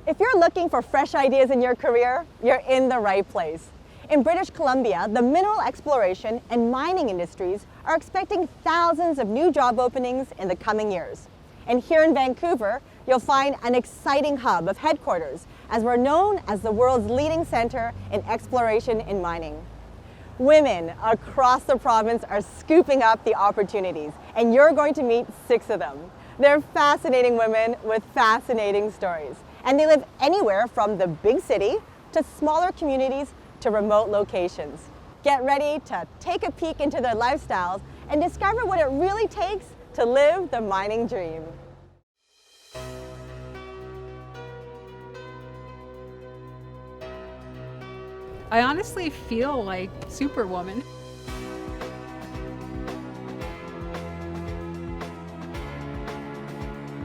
If you're looking for fresh ideas in your career, you're in the right place. In British Columbia, the mineral exploration and mining industries are expecting thousands of new job openings in the coming years. And here in Vancouver, you'll find an exciting hub of headquarters, as we're known as the world's leading center in exploration and mining. Women across the province are scooping up the opportunities, and you're going to meet 6 of them. They're fascinating women with fascinating stories, and they live anywhere from the big city to smaller communities to remote locations. Get ready to take a peek into their lifestyles and discover what it really takes to live the mining dream. I honestly feel like Superwoman.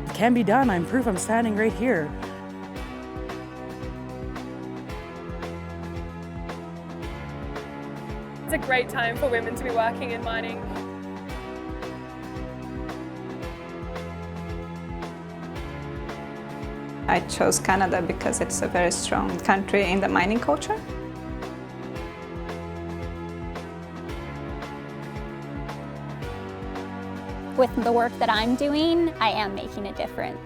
It can be done. I'm proof I'm standing right here. It's a great time for women to be working in mining. I chose Canada because it's a very strong country in the mining culture. With the work that I'm doing, I am making a difference.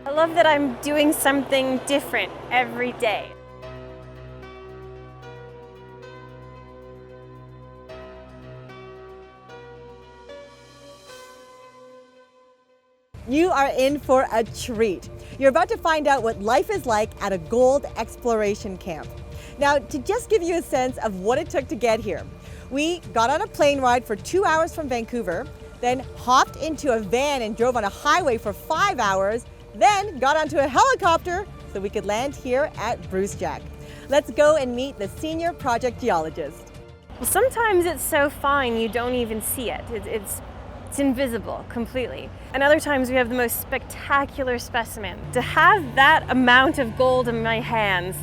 I love that I'm doing something different every day. You are in for a treat. You're about to find out what life is like at a gold exploration camp. Now, to just give you a sense of what it took to get here, we got on a plane ride for 2 hours from Vancouver, then hopped into a van and drove on a highway for 5 hours, then got onto a helicopter so we could land here at Brucejack. Let's go and meet the senior project geologist. Well, sometimes it's so fine you don't even see it. It's invisible completely. And other times we have the most spectacular specimen. To have that amount of gold in my hands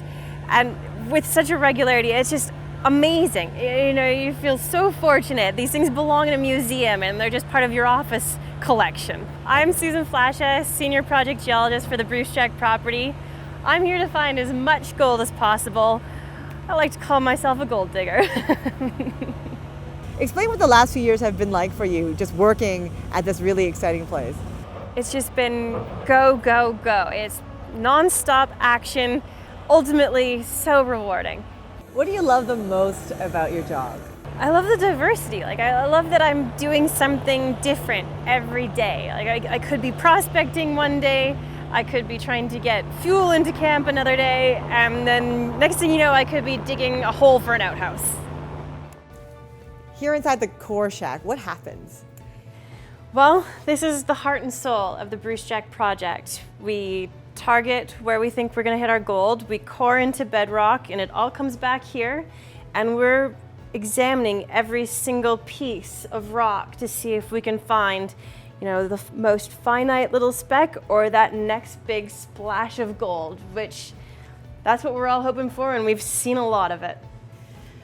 and with such a regularity, it's just amazing. You know, you feel so fortunate. These things belong in a museum and they're just part of your office collection. I'm Susan Flasha, Senior Project Geologist for the Brucejack property. I'm here to find as much gold as possible. I like to call myself a gold digger. Explain what the last few years have been like for you, just working at this really exciting place. It's just been go, go, go. It's non-stop action, ultimately so rewarding. What do you love the most about your job? I love the diversity. I love that I'm doing something different every day. I could be prospecting one day, I could be trying to get fuel into camp another day, and then next thing you know, I could be digging a hole for an outhouse. Here inside the core shack, what happens? Well, this is the heart and soul of the Brucejack project. We target where we think we're going to hit our gold, we core into bedrock, and it all comes back here, and we're examining every single piece of rock to see if we can find, you know, the most finite little speck or that next big splash of gold, which that's what we're all hoping for, and we've seen a lot of it.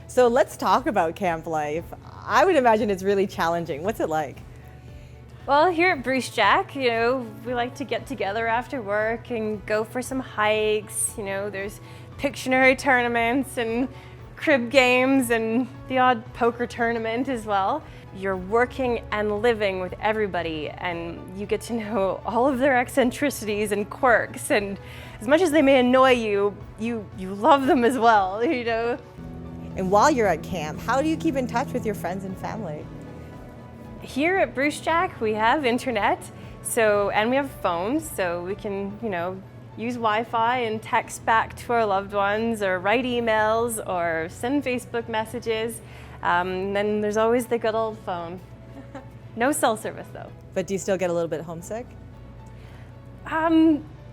So let's talk about camp life. I would imagine it's really challenging. What's it like? Well, here at Brucejack, you know, we like to get together after work and go for some hikes. You know, there's Pictionary tournaments and crib games and the odd poker tournament as well. You're working and living with everybody, and you get to know all of their eccentricities and quirks, and as much as they may annoy you, you love them as well, you know. And while you're at camp, how do you keep in touch with your friends and family? Here at Brucejack, we have internet, and we have phones, so we can, you know, use Wi-Fi and text back to our loved ones, or write emails, or send Facebook messages. Then there's always the good old phone. No cell service though. But do you still get a little bit homesick?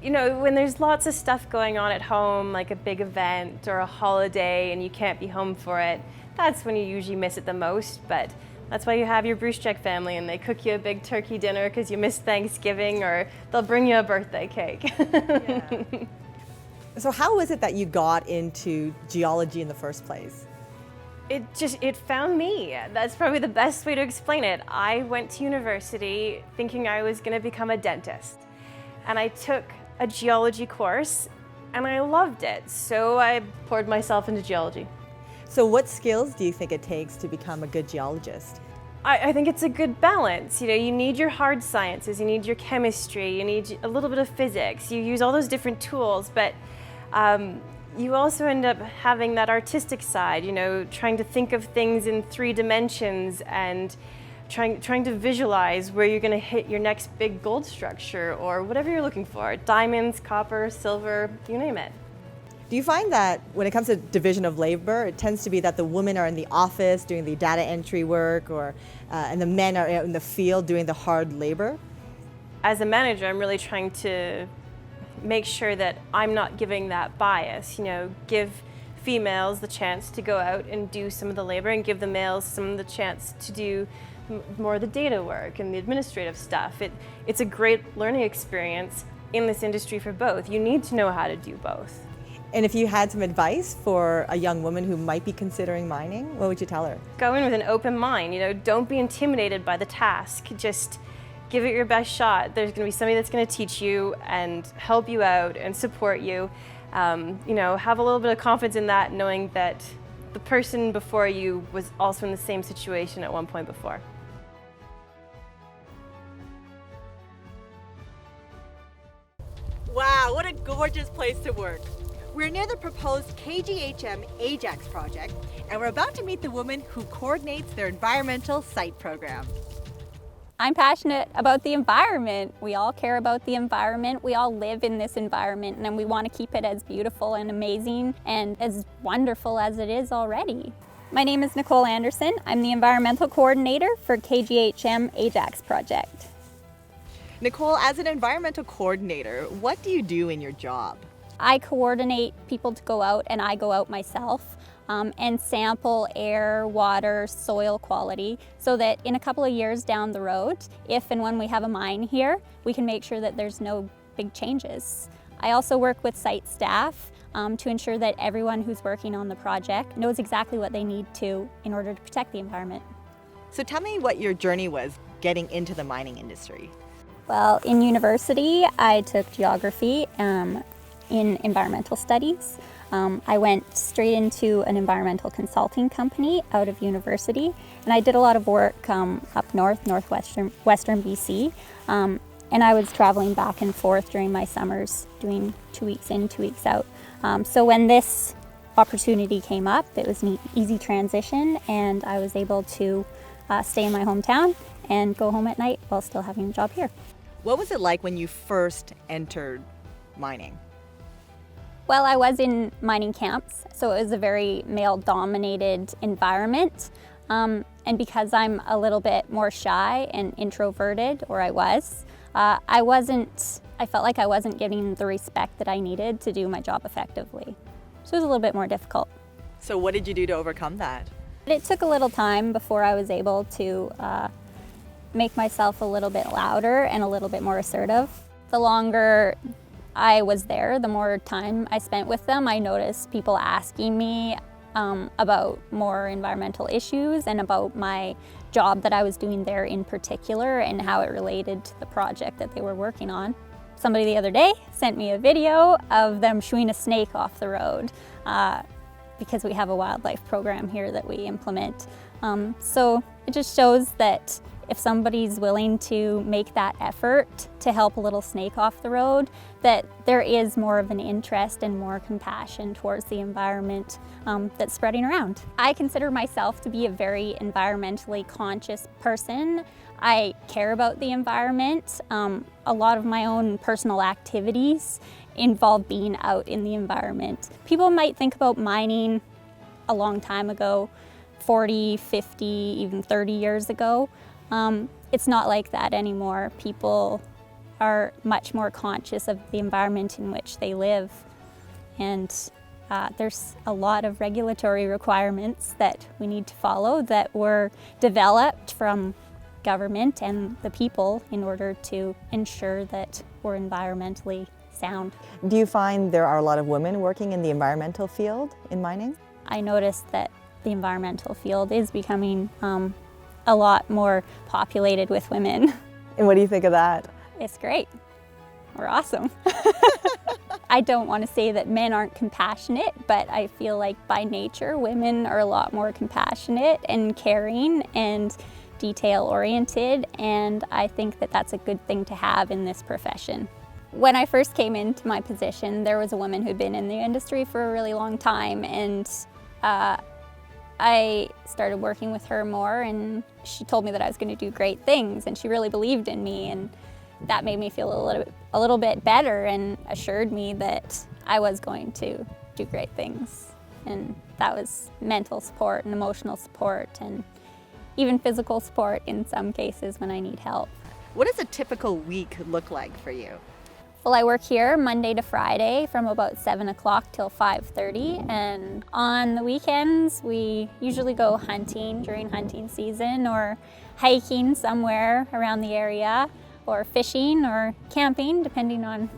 You know, when there's lots of stuff going on at home, like a big event or a holiday, and you can't be home for it, that's when you usually miss it the most. But that's why you have your Brucejack family, and they cook you a big turkey dinner because you missed Thanksgiving, or they'll bring you a birthday cake. Yeah. So how was it that you got into geology in the first place? It found me. That's probably the best way to explain it. I went to university thinking I was going to become a dentist. And I took a geology course and I loved it. So I poured myself into geology. So what skills do you think it takes to become a good geologist? I think it's a good balance. You know, you need your hard sciences, you need your chemistry, you need a little bit of physics. You use all those different tools, but you also end up having that artistic side, you know, trying to think of things in 3 dimensions and trying to visualize where you're going to hit your next big gold structure or whatever you're looking for. Diamonds, copper, silver, you name it. Do you find that when it comes to division of labor, it tends to be that the women are in the office doing the data entry work, and the men are out in the field doing the hard labor? As a manager, I'm really trying to make sure that I'm not giving that bias, you know, give females the chance to go out and do some of the labor and give the males some of the chance to do more of the data work and the administrative stuff. It's a great learning experience in this industry for both. You need to know how to do both. And if you had some advice for a young woman who might be considering mining, what would you tell her? Go in with an open mind, you know, don't be intimidated by the task. Just give it your best shot. There's going to be somebody that's going to teach you and help you out and support you. You know, have a little bit of confidence in that, knowing that the person before you was also in the same situation at one point before. Wow, what a gorgeous place to work. We're near the proposed KGHM Ajax project, and we're about to meet the woman who coordinates their environmental site program. I'm passionate about the environment. We all care about the environment. We all live in this environment, and we want to keep it as beautiful and amazing and as wonderful as it is already. My name is Nicole Anderson. I'm the environmental coordinator for KGHM Ajax project. Nicole, as an environmental coordinator, what do you do in your job? I coordinate people to go out, and I go out myself and sample air, water, soil quality so that in a couple of years down the road, if and when we have a mine here, we can make sure that there's no big changes. I also work with site staff to ensure that everyone who's working on the project knows exactly what they need to in order to protect the environment. So tell me what your journey was getting into the mining industry. Well, in university, I took geography in environmental studies. I went straight into an environmental consulting company out of university, and I did a lot of work up northwestern BC, and I was traveling back and forth during my summers, doing 2 weeks in, 2 weeks out. So when this opportunity came up, it was an easy transition, and I was able to stay in my hometown and go home at night while still having a job here. What was it like when you first entered mining? Well, I was in mining camps, so it was a very male-dominated environment. And because I'm a little bit more shy and introverted, or I felt like I wasn't getting the respect that I needed to do my job effectively. So it was a little bit more difficult. So what did you do to overcome that? It took a little time before I was able to make myself a little bit louder and a little bit more assertive. The longer I was there, the more time I spent with them, I noticed people asking me about more environmental issues and about my job that I was doing there in particular and how it related to the project that they were working on. Somebody the other day sent me a video of them shooing a snake off the road because we have a wildlife program here that we implement. So it just shows that if somebody's willing to make that effort to help a little snake off the road, that there is more of an interest and more compassion towards the environment that's spreading around. I consider myself to be a very environmentally conscious person. I care about the environment. A lot of my own personal activities involve being out in the environment. People might think about mining a long time ago, 40, 50, even 30 years ago. It's not like that anymore. People are much more conscious of the environment in which they live. And there's a lot of regulatory requirements that we need to follow that were developed from government and the people in order to ensure that we're environmentally sound. Do you find there are a lot of women working in the environmental field in mining? I noticed that the environmental field is becoming a lot more populated with women. And what do you think of that? It's great. We're awesome. I don't want to say that men aren't compassionate, but I feel like by nature, women are a lot more compassionate and caring and detail-oriented, and I think that that's a good thing to have in this profession. When I first came into my position, there was a woman who'd been in the industry for a really long time, and I started working with her more, and she told me that I was going to do great things, and she really believed in me, and that made me feel a little bit better and assured me that I was going to do great things. And that was mental support and emotional support and even physical support in some cases when I need help. What does a typical week look like for you? Well, I work here Monday to Friday from about 7 o'clock till 5:30, and on the weekends we usually go hunting during hunting season or hiking somewhere around the area or fishing or camping depending on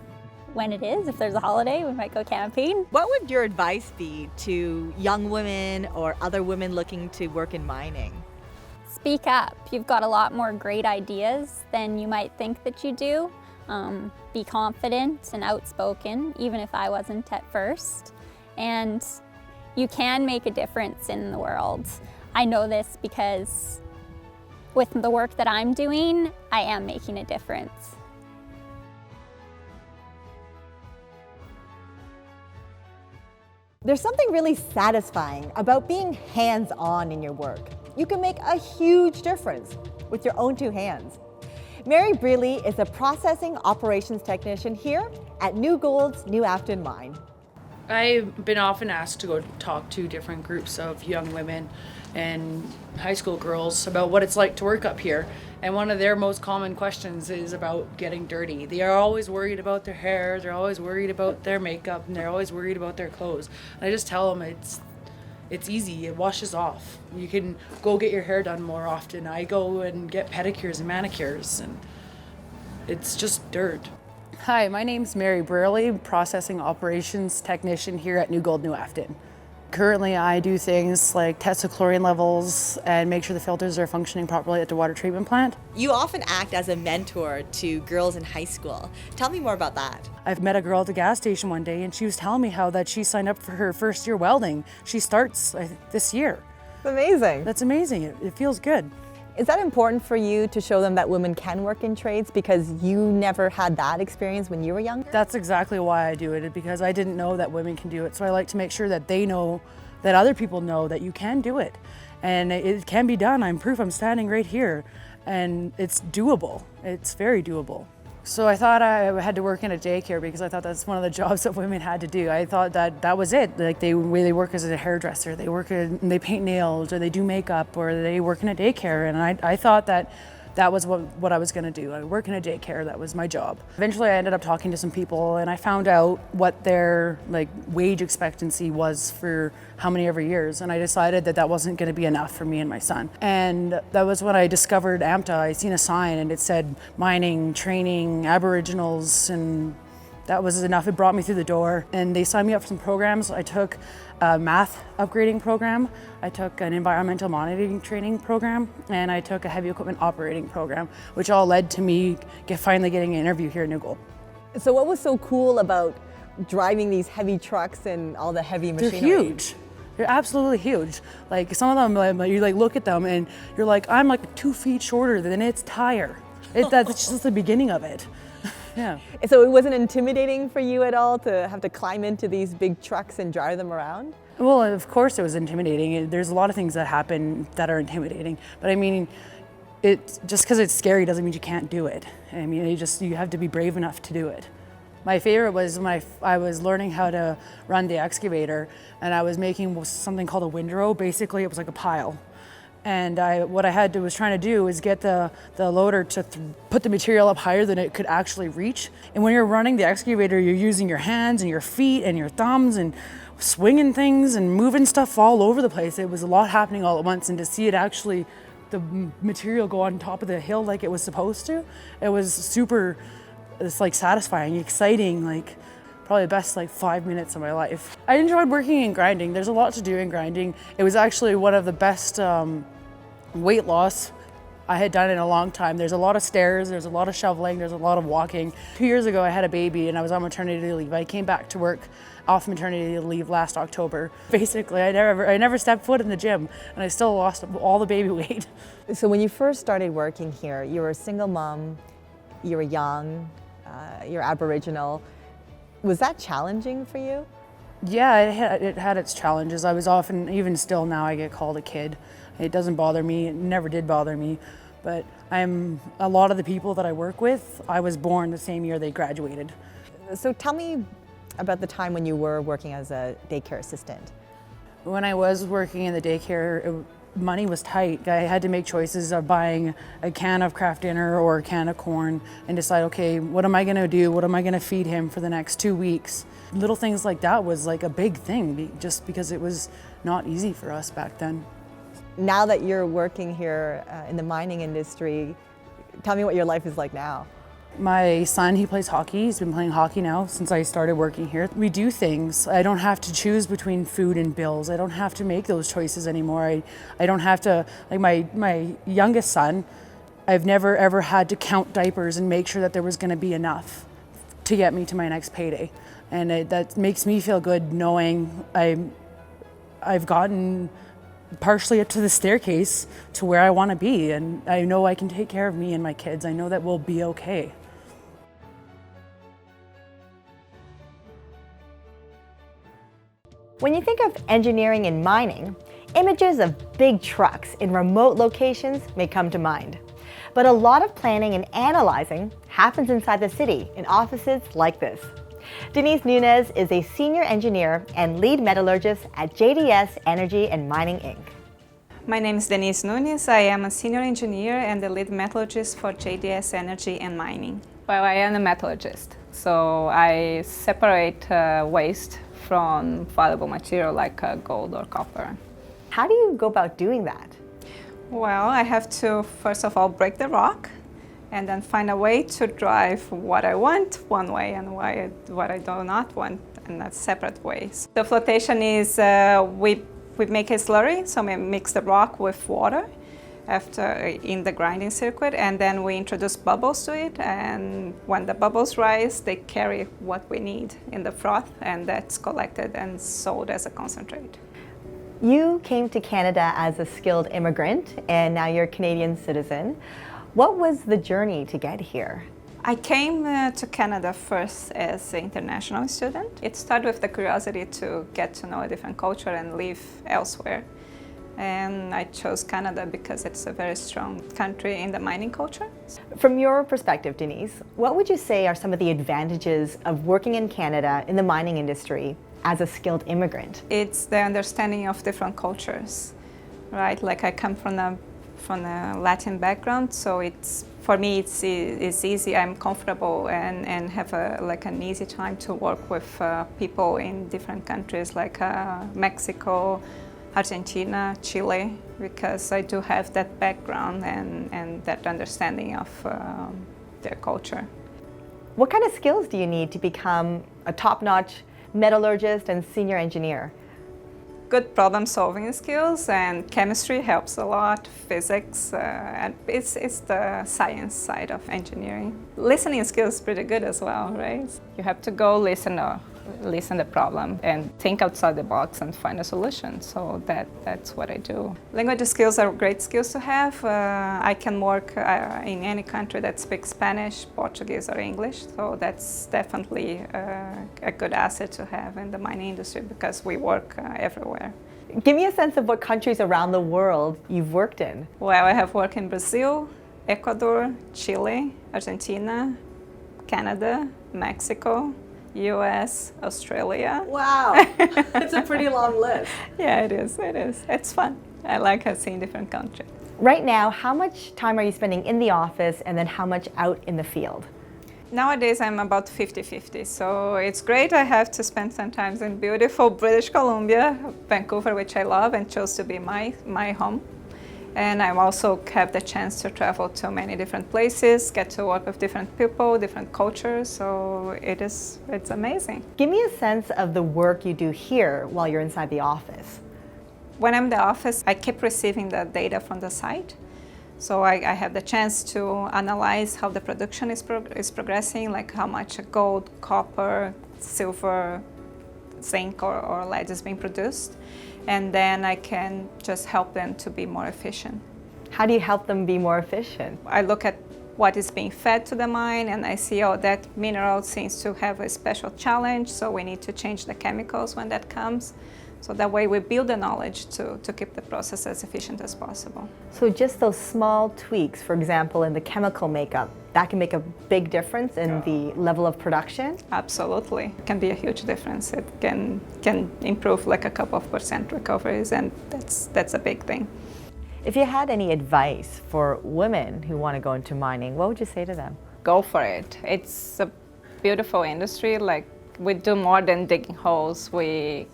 when it is. If there's a holiday, we might go camping. What would your advice be to young women or other women looking to work in mining? Speak up. You've got a lot more great ideas than you might think that you do. Be confident and outspoken, even if I wasn't at first. And you can make a difference in the world. I know this because with the work that I'm doing, I am making a difference. There's something really satisfying about being hands-on in your work. You can make a huge difference with your own two hands. Mary Breeley is a processing operations technician here at New Gold's New Afton mine. I've been often asked to go talk to different groups of young women and high school girls about what it's like to work up here. And one of their most common questions is about getting dirty. They are always worried about their hair, they're always worried about their makeup, and they're always worried about their clothes. And I just tell them it's easy, it washes off. You can go get your hair done more often. I go and get pedicures and manicures, and it's just dirt. Hi, my name's Mary Breeley, Processing Operations Technician here at New Gold New Afton. Currently, I do things like test the chlorine levels and make sure the filters are functioning properly at the water treatment plant. You often act as a mentor to girls in high school. Tell me more about that. I've met a girl at the gas station one day and she was telling me how that she signed up for her first year welding. She starts this year. It's amazing. That's amazing. It feels good. Is that important for you to show them that women can work in trades because you never had that experience when you were younger? That's exactly why I do it, because I didn't know that women can do it. So I like to make sure that they know, that other people know that you can do it. And it can be done. I'm proof. I'm standing right here. And it's doable. It's very doable. So I thought I had to work in a daycare because I thought that's one of the jobs that women had to do. I thought that was it. Like they work as a hairdresser, they paint nails, or they do makeup, or they work in a daycare. And I thought that was what I was going to do. I work in a daycare. That was my job. Eventually, I ended up talking to some people, and I found out what their wage expectancy was for how many ever years. And I decided that wasn't going to be enough for me and my son. And that was when I discovered AMTA. I seen a sign, and it said mining, training, Aboriginals, and that was enough. It brought me through the door, and they signed me up for some programs. I took a math upgrading program, I took an environmental monitoring training program, and I took a heavy equipment operating program, which all led to me finally getting an interview here at New Gold. So what was so cool about driving these heavy trucks and all the heavy machinery? They're huge. They're absolutely huge. Some of them, you look at them and you're like, I'm 2 feet shorter than its tire. That's just the beginning of it. Yeah. So it wasn't intimidating for you at all to have to climb into these big trucks and drive them around? Well, of course it was intimidating. There's a lot of things that happen that are intimidating. But I mean, just because it's scary doesn't mean you can't do it. I mean, you have to be brave enough to do it. My favorite was when I was learning how to run the excavator, and I was making something called a windrow. Basically, it was like a pile. And what I was trying to do is get the loader to put the material up higher than it could actually reach. And when you're running the excavator, you're using your hands and your feet and your thumbs and swinging things and moving stuff all over the place. It was a lot happening all at once, and to see it actually, the material go on top of the hill like it was supposed to, it was super, it's satisfying, exciting, probably the best like 5 minutes of my life. I enjoyed working in grinding. There's a lot to do in grinding. It was actually one of the best weight loss I had done in a long time. There's a lot of stairs, there's a lot of shoveling, there's a lot of walking. 2 years ago I had a baby and I was on maternity leave. I came back to work off maternity leave last October. Basically, I never stepped foot in the gym and I still lost all the baby weight. So when you first started working here, you were a single mom, you were young, you're Aboriginal. Was that challenging for you? Yeah, it had its challenges. I was often, even still now, I get called a kid. It doesn't bother me, it never did bother me. But a lot of the people that I work with, I was born the same year they graduated. So tell me about the time when you were working as a daycare assistant. When I was working in the daycare, money was tight. I had to make choices of buying a can of Kraft Dinner or a can of corn and decide, okay, what am I gonna do? What am I gonna feed him for the next 2 weeks? Little things like that was like a big thing, just because it was not easy for us back then. Now that you're working here in the mining industry, tell me what your life is like now. My son, he plays hockey. He's been playing hockey now since I started working here. We do things. I don't have to choose between food and bills. I don't have to make those choices anymore. I don't have to, like my youngest son, I've never ever had to count diapers and make sure that there was gonna be enough to get me to my next payday. And that makes me feel good knowing I've gotten partially up to the staircase to where I want to be, and I know I can take care of me and my kids. I know that we'll be okay. When you think of engineering in mining, images of big trucks in remote locations may come to mind. But a lot of planning and analyzing happens inside the city in offices like this. Denise Nunez is a senior engineer and lead metallurgist at JDS Energy and Mining, Inc. My name is Denise Nunez. I am a senior engineer and the lead metallurgist for JDS Energy and Mining. Well, I am a metallurgist, so I separate waste from valuable material like gold or copper. How do you go about doing that? Well, I have to first of all break the rock and then find a way to drive what I want one way and what I do not want in a separate ways. The flotation is, we make a slurry, so we mix the rock with water in the grinding circuit, and then we introduce bubbles to it, and when the bubbles rise, they carry what we need in the froth, and that's collected and sold as a concentrate. You came to Canada as a skilled immigrant, and now you're a Canadian citizen. What was the journey to get here? I came to Canada first as an international student. It started with the curiosity to get to know a different culture and live elsewhere. And I chose Canada because it's a very strong country in the mining culture. From your perspective, Denise, what would you say are some of the advantages of working in Canada in the mining industry as a skilled immigrant? It's the understanding of different cultures, right? Like I come from a Latin background, so for me it's easy. I'm comfortable and have an easy time to work with people in different countries like Mexico, Argentina, Chile, because I do have that background and that understanding of their culture. What kind of skills do you need to become a top-notch metallurgist and senior engineer? Good problem-solving skills, and chemistry helps a lot, physics, and it's the science side of engineering. Listening skills is pretty good as well, right? You have to go listen the problem and think outside the box and find a solution, so that's what I do. Language skills are great skills to have. I can work in any country that speaks Spanish, Portuguese, or English, so that's definitely a good asset to have in the mining industry because we work everywhere. Give me a sense of what countries around the world you've worked in. Well, I have worked in Brazil, Ecuador, Chile, Argentina, Canada, Mexico, US, Australia. Wow, it's a pretty long list. Yeah, it is. It's fun. I like seeing different countries. Right now, how much time are you spending in the office and then how much out in the field? Nowadays, I'm about 50-50, so it's great. I have to spend some time in beautiful British Columbia, Vancouver, which I love and chose to be my home. And I also have the chance to travel to many different places, get to work with different people, different cultures, so it's amazing. Give me a sense of the work you do here while you're inside the office. When I'm in the office, I keep receiving the data from the site. So I have the chance to analyze how the production is progressing, like how much gold, copper, silver, zinc or lead is being produced. And then I can just help them to be more efficient. How do you help them be more efficient? I look at what is being fed to the mine and I see, oh, that mineral seems to have a special challenge, so we need to change the chemicals when that comes. So that way we build the knowledge to keep the process as efficient as possible. So just those small tweaks, for example, in the chemical makeup, that can make a big difference in the level of production? Absolutely. It can be a huge difference. It can improve like a couple of % recoveries, and that's a big thing. If you had any advice for women who want to go into mining, what would you say to them? Go for it. It's a beautiful industry. Like, we do more than digging holes. We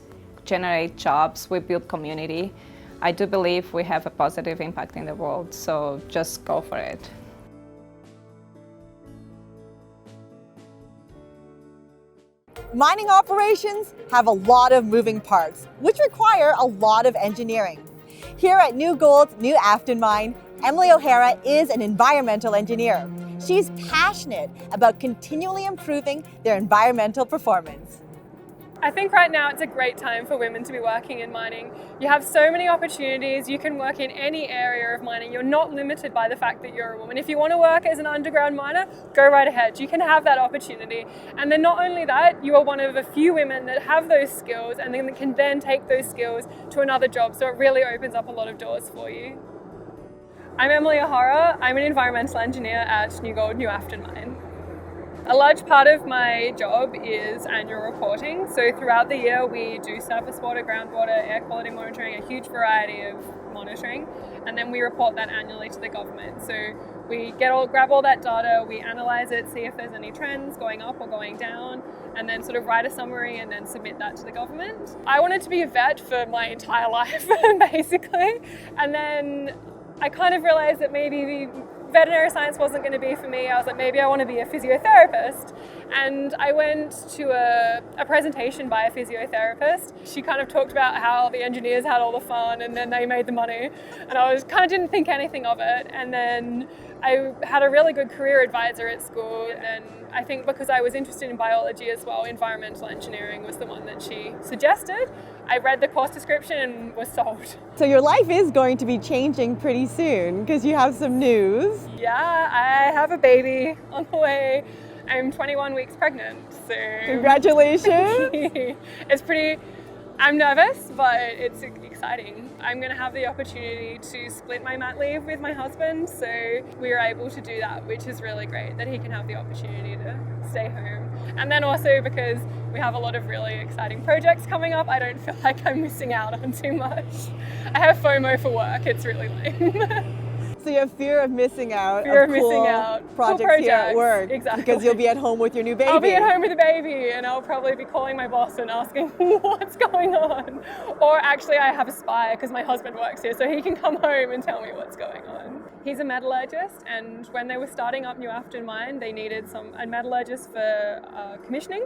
generate jobs, we build community. I do believe we have a positive impact in the world, so just go for it. Mining operations have a lot of moving parts, which require a lot of engineering. Here at New Gold's New Afton Mine, Emily O'Hara is an environmental engineer. She's passionate about continually improving their environmental performance. I think right now it's a great time for women to be working in mining. You have so many opportunities. You can work in any area of mining. You're not limited by the fact that you're a woman. If you want to work as an underground miner, go right ahead. You can have that opportunity. And then not only that, you are one of a few women that have those skills and then can then take those skills to another job. So it really opens up a lot of doors for you. I'm Emily Ahura. I'm an environmental engineer at New Gold New Afton Mine. A large part of my job is annual reporting. So throughout the year, we do surface water, groundwater, air quality monitoring, a huge variety of monitoring, and then we report that annually to the government. So we grab all that data, we analyze it, see if there's any trends going up or going down, and then sort of write a summary and then submit that to the government. I wanted to be a vet for my entire life, basically, and then I kind of realized that maybe veterinary science wasn't going to be for me. I was like, maybe I want to be a physiotherapist. And I went to a presentation by a physiotherapist. She kind of talked about how the engineers had all the fun and then they made the money. And I didn't think anything of it. And then I had a really good career advisor at school. And I think because I was interested in biology as well, environmental engineering was the one that she suggested. I read the course description and was sold. So your life is going to be changing pretty soon because you have some news. Yeah, I have a baby on the way. I'm 21 weeks pregnant, so... Congratulations! I'm nervous, but it's exciting. I'm going to have the opportunity to split my mat leave with my husband, so we were able to do that, which is really great, that he can have the opportunity to stay home. And then also because we have a lot of really exciting projects coming up, I don't feel like I'm missing out on too much. I have FOMO for work, it's really lame. So you have fear of missing out projects here at work. Exactly. Because you'll be at home with your new baby. I'll be at home with the baby and I'll probably be calling my boss and asking what's going on. Or actually I have a spy because my husband works here, so he can come home and tell me what's going on. He's a metallurgist, and when they were starting up New Afton Mine, they needed a metallurgist for commissioning,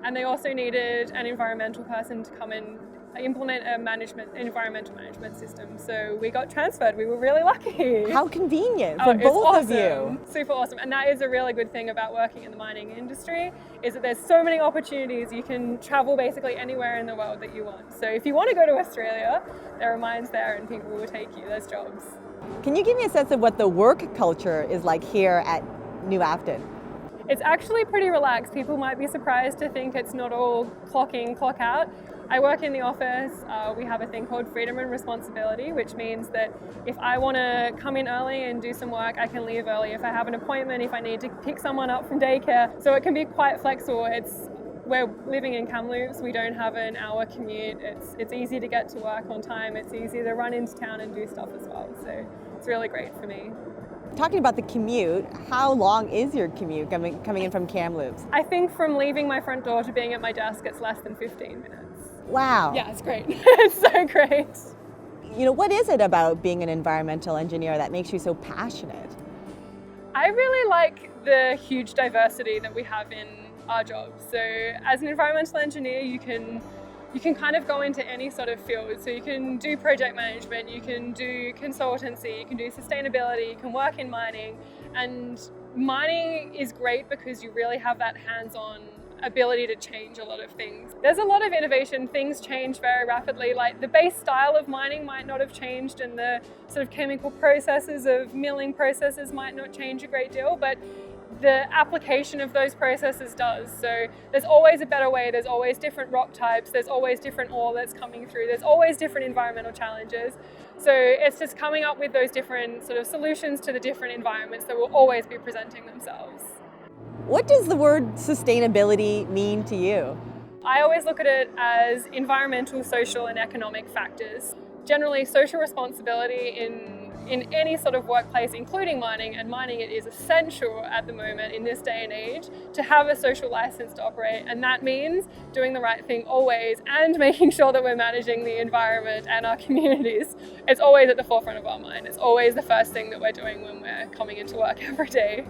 and they also needed an environmental person to come and implement environmental management system. So we got transferred. We were really lucky. How convenient for both of you. Super awesome. And that is a really good thing about working in the mining industry, is that there's so many opportunities. You can travel basically anywhere in the world that you want. So if you want to go to Australia, there are mines there and people will take you. There's jobs. Can you give me a sense of what the work culture is like here at New Afton? It's actually pretty relaxed. People might be surprised to think it's not all clock in, clock out. I work in the office. We have a thing called freedom and responsibility, which means that if I want to come in early and do some work, I can leave early. If I have an appointment, if I need to pick someone up from daycare. So it can be quite flexible. We're living in Kamloops. We don't have an hour commute. It's easy to get to work on time. It's easy to run into town and do stuff as well. So it's really great for me. Talking about the commute, how long is your commute coming in from Kamloops? I think from leaving my front door to being at my desk, it's less than 15 minutes. Wow. Yeah, it's great. It's so great. what is it about being an environmental engineer that makes you so passionate? I really like the huge diversity that we have in our jobs. So as an environmental engineer, you can kind of go into any sort of field. So you can do project management, you can do consultancy, you can do sustainability, you can work in mining. And mining is great because you really have that hands-on ability to change a lot of things. There's a lot of innovation, things change very rapidly. Like the base style of mining might not have changed, and the sort of chemical processes of milling processes might not change a great deal, but the application of those processes does. So there's always a better way, there's always different rock types, there's always different ore that's coming through, there's always different environmental challenges. So it's just coming up with those different sort of solutions to the different environments that will always be presenting themselves. What does the word sustainability mean to you? I always look at it as environmental, social, and economic factors. Generally, social responsibility in any sort of workplace, including mining, and mining it is essential at the moment in this day and age to have a social license to operate, and that means doing the right thing always and making sure that we're managing the environment and our communities. It's always at the forefront of our mind. It's always the first thing that we're doing when we're coming into work every day.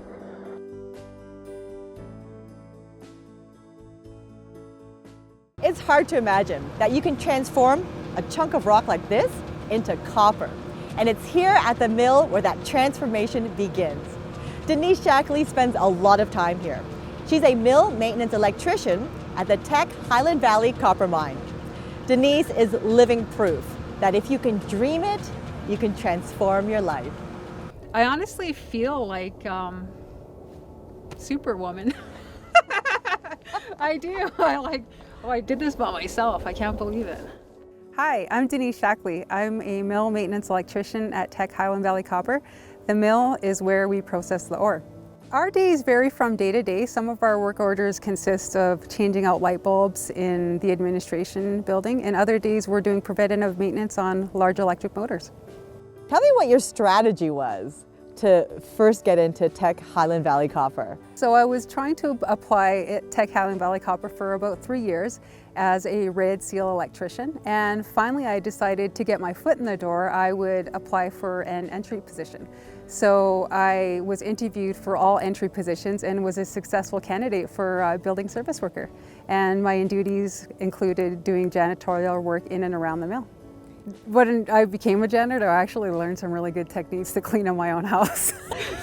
It's hard to imagine that you can transform a chunk of rock like this into copper. And it's here at the mill where that transformation begins. Denise Ackley spends a lot of time here. She's a mill maintenance electrician at the Teck Highland Valley Copper Mine. Denise is living proof that if you can dream it, you can transform your life. I honestly feel like Superwoman. I do. I did this by myself. I can't believe it. Hi, I'm Denise Ackley. I'm a mill maintenance electrician at Teck Highland Valley Copper. The mill is where we process the ore. Our days vary from day to day. Some of our work orders consist of changing out light bulbs in the administration building, and other days we're doing preventative maintenance on large electric motors. Tell me what your strategy was to first get into Teck Highland Valley Copper. So I was trying to apply at Teck Highland Valley Copper for about 3 years as a red seal electrician, and finally I decided to get my foot in the door, I would apply for an entry position. So I was interviewed for all entry positions and was a successful candidate for building service worker. And my duties included doing janitorial work in and around the mill. When I became a janitor, I actually learned some really good techniques to clean up my own house.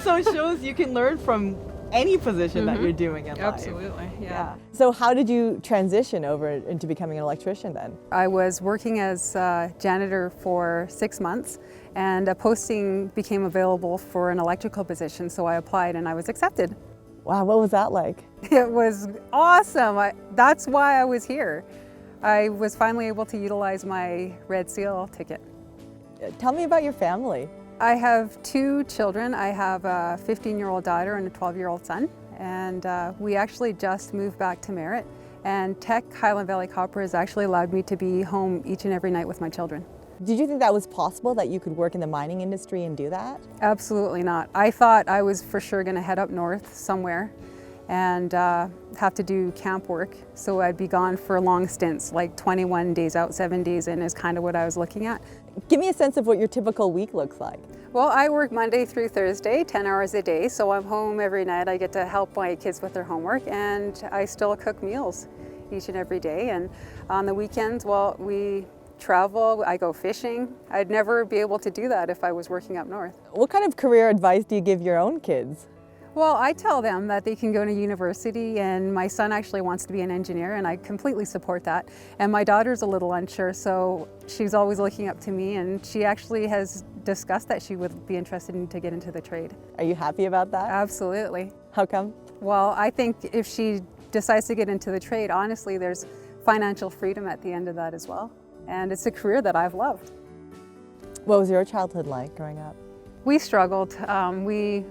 So it shows you can learn from any position that you're doing in life. Absolutely, yeah. So how did you transition over into becoming an electrician then? I was working as a janitor for 6 months, and a posting became available for an electrical position, so I applied and I was accepted. Wow, what was that like? It was awesome. That's why I was here. I was finally able to utilize my Red Seal ticket. Tell me about your family. I have 2 children. I have a 15-year-old daughter and a 12-year-old son, and we actually just moved back to Merritt, and Teck Highland Valley Copper has actually allowed me to be home each and every night with my children. Did you think that was possible, that you could work in the mining industry and do that? Absolutely not. I thought I was for sure going to head up north somewhere and have to do camp work, so I'd be gone for long stints, like 21 days out, 7 days in is kind of what I was looking at. Give me a sense of what your typical week looks like. Well, I work Monday through Thursday, 10 hours a day, so I'm home every night. I get to help my kids with their homework, and I still cook meals each and every day. And on the weekends, well, we travel, I go fishing. I'd never be able to do that if I was working up north. What kind of career advice do you give your own kids? Well, I tell them that they can go to university, and my son actually wants to be an engineer, and I completely support that. And my daughter's a little unsure, so she's always looking up to me, and she actually has discussed that she would be interested to get into the trade. Are you happy about that? Absolutely. How come? Well, I think if she decides to get into the trade, honestly, there's financial freedom at the end of that as well. And it's a career that I've loved. What was your childhood like growing up? We struggled. We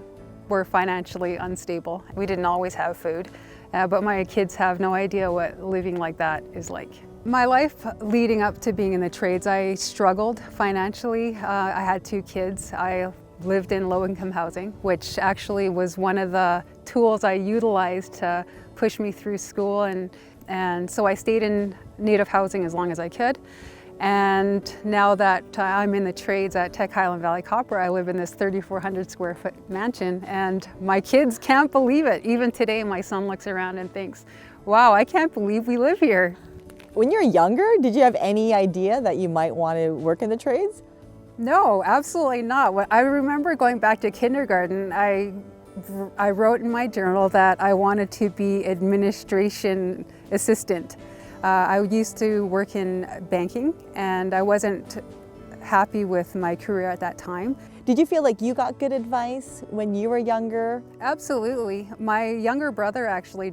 were financially unstable. We didn't always have food, but my kids have no idea what living like that is like. My life leading up to being in the trades, I struggled financially. I had 2 kids. I lived in low-income housing, which actually was one of the tools I utilized to push me through school, and so I stayed in native housing as long as I could. And now that I'm in the trades at Tech Highland Valley Copper, I live in this 3,400 square foot mansion, and my kids can't believe it. Even today, my son looks around and thinks, wow, I can't believe we live here. When you were younger, did you have any idea that you might want to work in the trades? No, absolutely not. I remember going back to kindergarten, I wrote in my journal that I wanted to be administration assistant. I used to work in banking, and I wasn't happy with my career at that time. Did you feel like you got good advice when you were younger? Absolutely. My younger brother actually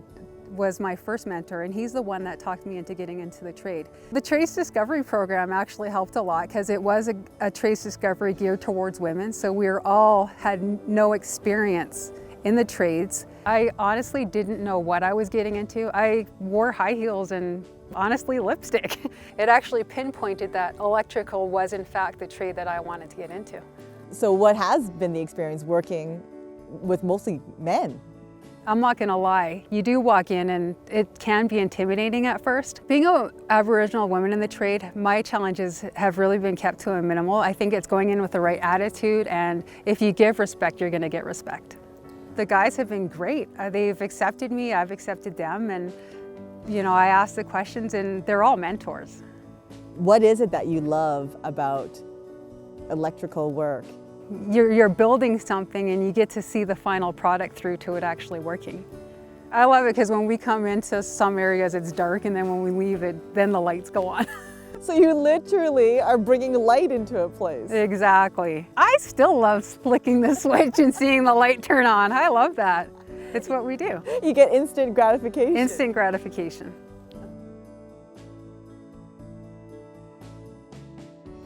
was my first mentor, and he's the one that talked me into getting into the trade. The Trace Discovery program actually helped a lot because it was a trace discovery geared towards women, so we all had no experience in the trades. I honestly didn't know what I was getting into. I wore high heels and honestly lipstick. It actually pinpointed that electrical was in fact the trade that I wanted to get into. So what has been the experience working with mostly men? I'm not gonna lie, you do walk in and it can be intimidating at first. Being an Aboriginal woman in the trade, my challenges have really been kept to a minimal. I think it's going in with the right attitude, and if you give respect, you're gonna get respect. The guys have been great. They've accepted me, I've accepted them, and you know, I ask the questions and they're all mentors. What is it that you love about electrical work? You're building something and you get to see the final product through to it actually working. I love it because when we come into some areas it's dark, and then when we leave it, then the lights go on. So you literally are bringing light into a place. Exactly. I still love flicking the switch and seeing the light turn on. I love that. It's what we do. You get instant gratification. Instant gratification.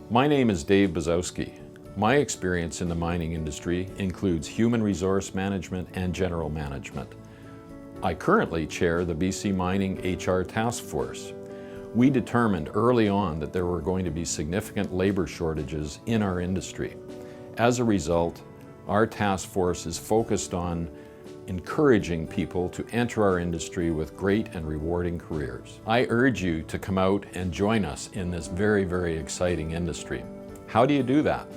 My name is Dave Bazowski. My experience in the mining industry includes human resource management and general management. I currently chair the BC Mining HR Task Force. We determined early on that there were going to be significant labor shortages in our industry. As a result, our task force is focused on encouraging people to enter our industry with great and rewarding careers. I urge you to come out and join us in this very, very exciting industry. How do you do that?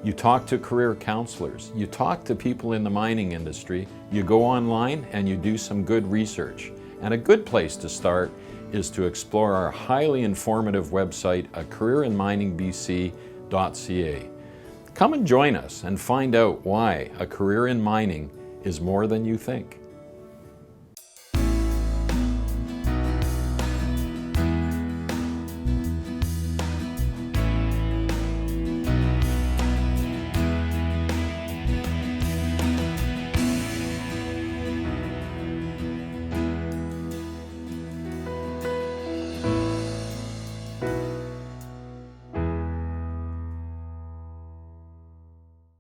You talk to career counselors, you talk to people in the mining industry, you go online and you do some good research. And a good place to start is to explore our highly informative website at careerinminingbc.ca. Come and join us and find out why a career in mining is more than you think.